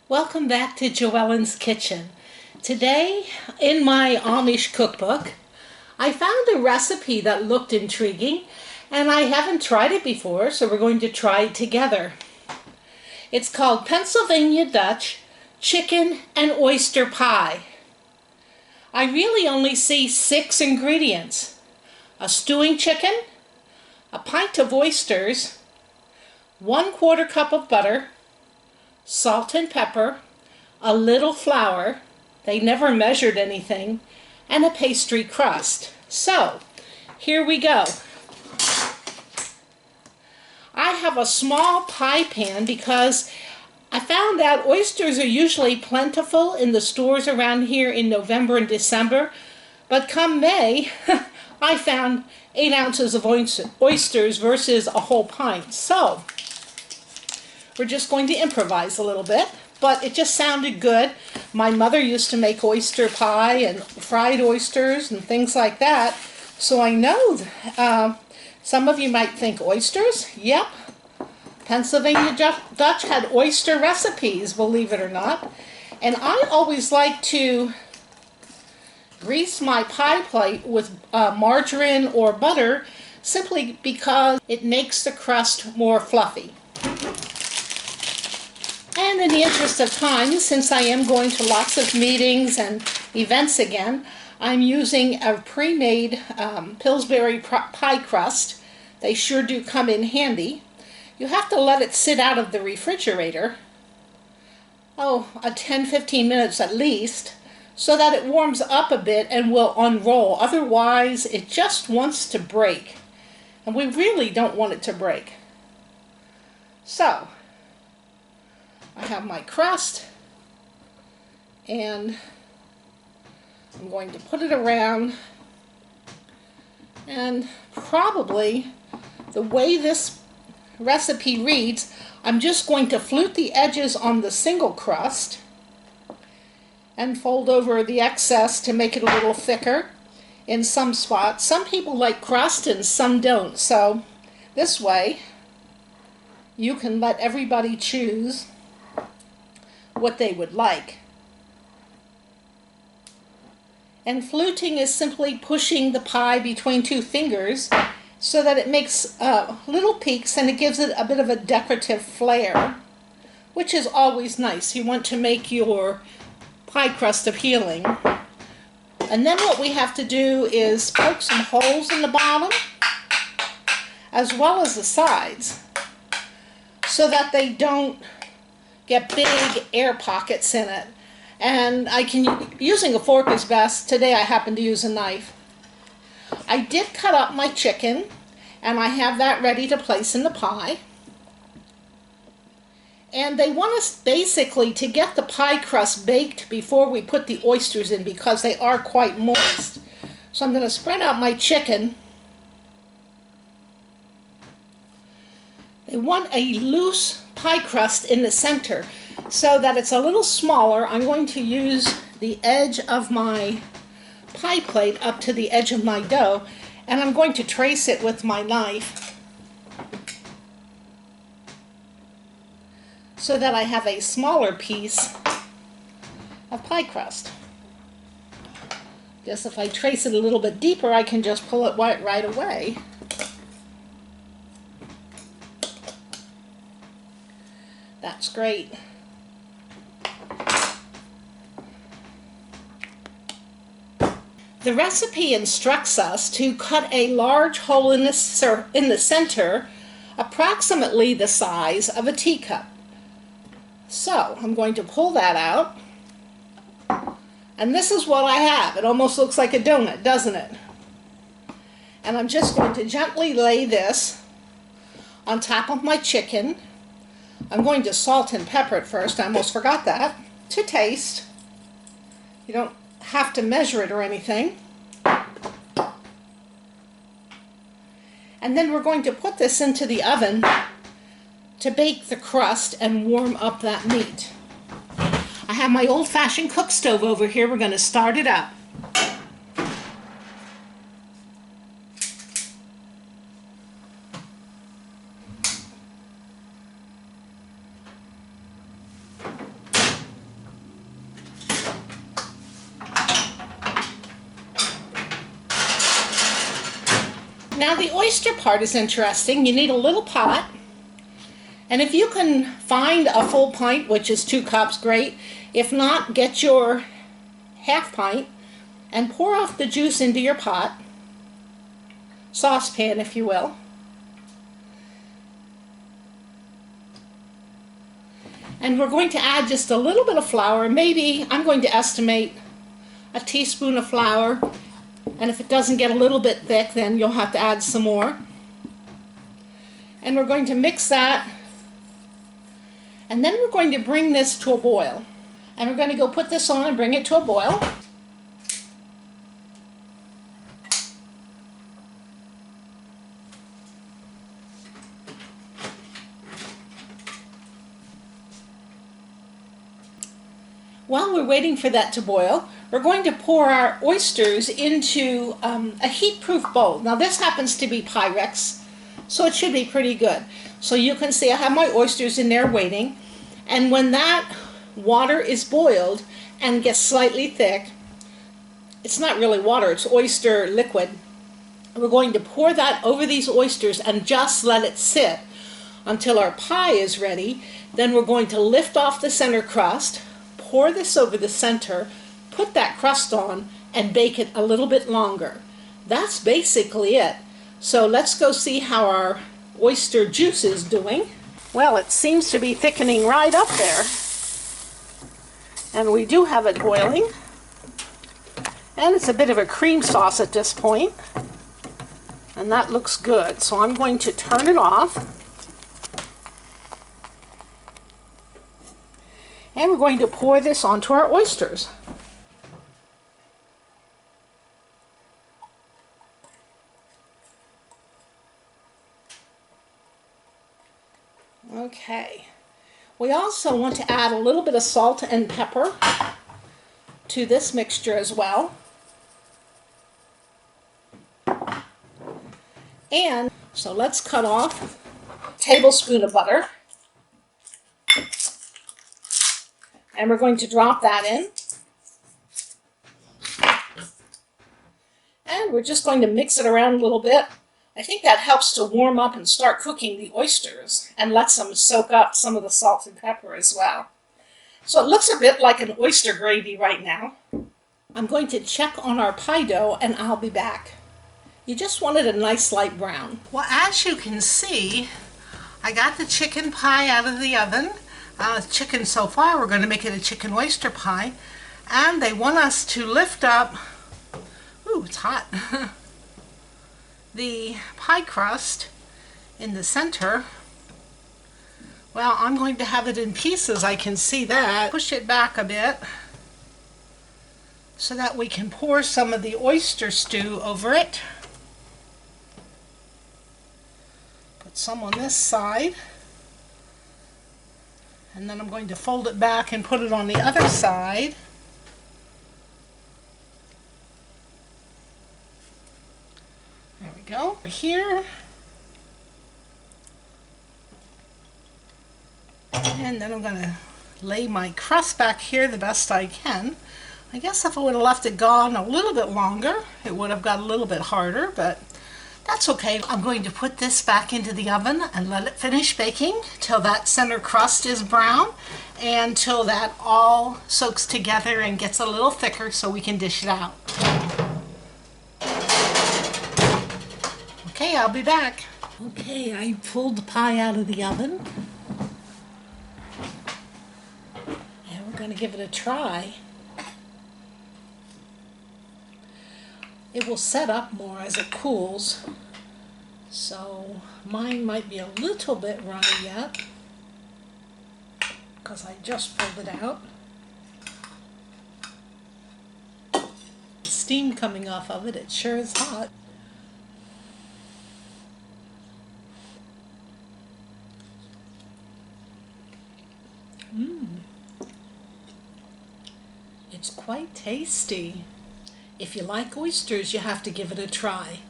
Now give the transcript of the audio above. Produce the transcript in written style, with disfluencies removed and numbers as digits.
Welcome back to Joellen's Kitchen. Today, in my Amish cookbook, I found a recipe that looked intriguing, and I haven't tried it before, so we're going to try it together. It's called Pennsylvania Dutch Chicken and Oyster Pie. I really only see 6 ingredients: a stewing chicken, a pint of oysters, 1/4 cup of butter, salt and pepper, a little flour, they never measured anything, and a pastry crust. So, here we go. I have a small pie pan because I found out oysters are usually plentiful in the stores around here in November and December, but come May, I found 8 ounces of oysters versus a whole pint. So, we're just going to improvise a little bit, but it just sounded good. My mother used to make oyster pie and fried oysters and things like that, so I know. Some of you might think oysters? Yep. Pennsylvania Dutch had oyster recipes, believe it or not. And I always like to grease my pie plate with margarine or butter simply because it makes the crust more fluffy. And in the interest of time, since I am going to lots of meetings and events again, I'm using a pre-made Pillsbury pie crust. They sure do come in handy. You have to let it sit out of the refrigerator, a 10-15 minutes at least, so that it warms up a bit and will unroll. Otherwise, it just wants to break. And we really don't want it to break. So, I have my crust, and I'm going to put it around, and probably the way this recipe reads, I'm just going to flute the edges on the single crust and fold over the excess to make it a little thicker in some spots. Some people like crust and some don't, so this way you can let everybody choose what they would like. And fluting is simply pushing the pie between 2 fingers so that it makes little peaks, and it gives it a bit of a decorative flair, which is always nice. You want to make your pie crust appealing. And then what we have to do is poke some holes in the bottom as well as the sides so that they don't get big air pockets in it. And using a fork is best. Today I happen to use a knife. I did cut up my chicken, and I have that ready to place in the pie. And they want us basically to get the pie crust baked before we put the oysters in because they are quite moist. So I'm going to spread out my chicken. They want a loose pie crust in the center so that it's a little smaller. I'm going to use the edge of my pie plate up to the edge of my dough, and I'm going to trace it with my knife so that I have a smaller piece of pie crust. Guess if I trace it a little bit deeper, I can just pull it right away. That's great. The recipe instructs us to cut a large hole in the center, approximately the size of a teacup. So I'm going to pull that out, and this is what I have. It almost looks like a donut, doesn't it? And I'm just going to gently lay this on top of my chicken. I'm going to salt and pepper it first. I almost forgot that. To taste. You don't have to measure it or anything. And then we're going to put this into the oven to bake the crust and warm up that meat. I have my old-fashioned cook stove over here. We're going to start it up. Now the oyster part is interesting. You need a little pot, and if you can find a full pint, which is 2 cups, great. If not, get your half pint and pour off the juice into your pot, saucepan if you will. And we're going to add just a little bit of flour, maybe, I'm going to estimate a teaspoon of flour, and if it doesn't get a little bit thick, then you'll have to add some more. And we're going to mix that, and then we're going to bring this to a boil. And we're going to go put this on and bring it to a boil. While we're waiting for that to boil, we're going to pour our oysters into a heat-proof bowl. Now this happens to be Pyrex, so it should be pretty good. So you can see I have my oysters in there waiting, and when that water is boiled and gets slightly thick, it's not really water, it's oyster liquid, we're going to pour that over these oysters and just let it sit until our pie is ready. Then we're going to lift off the center crust, pour this over the center, put that crust on, and bake it a little bit longer. That's basically it. So let's go see how our oyster juice is doing. Well, it seems to be thickening right up there. And we do have it boiling. And it's a bit of a cream sauce at this point. And that looks good. So I'm going to turn it off. And we're going to pour this onto our oysters. Okay. We also want to add a little bit of salt and pepper to this mixture as well. And so let's cut off a tablespoon of butter. And we're going to drop that in. And we're just going to mix it around a little bit. I think that helps to warm up and start cooking the oysters and lets them soak up some of the salt and pepper as well. So it looks a bit like an oyster gravy right now. I'm going to check on our pie dough and I'll be back. You just wanted a nice light brown. Well, as you can see, I got the chicken pie out of the oven. Chicken so far, we're going to make it a chicken oyster pie, and they want us to lift up, ooh, it's hot, the pie crust in the center. Well, I'm going to have it in pieces, I can see that. Push it back a bit so that we can pour some of the oyster stew over it. Put some on this side. And then I'm going to fold it back and put it on the other side. There we go. Here. And then I'm going to lay my crust back here the best I can. I guess if I would have left it gone a little bit longer, it would have got a little bit harder, but that's okay. I'm going to put this back into the oven and let it finish baking till that center crust is brown and till that all soaks together and gets a little thicker so we can dish it out. Okay, I'll be back. Okay, I pulled the pie out of the oven. And we're going to give it a try. It will set up more as it cools, so mine might be a little bit runny yet because I just pulled it out. Steam coming off of it, it sure is hot. It's quite tasty. If you like oysters, you have to give it a try.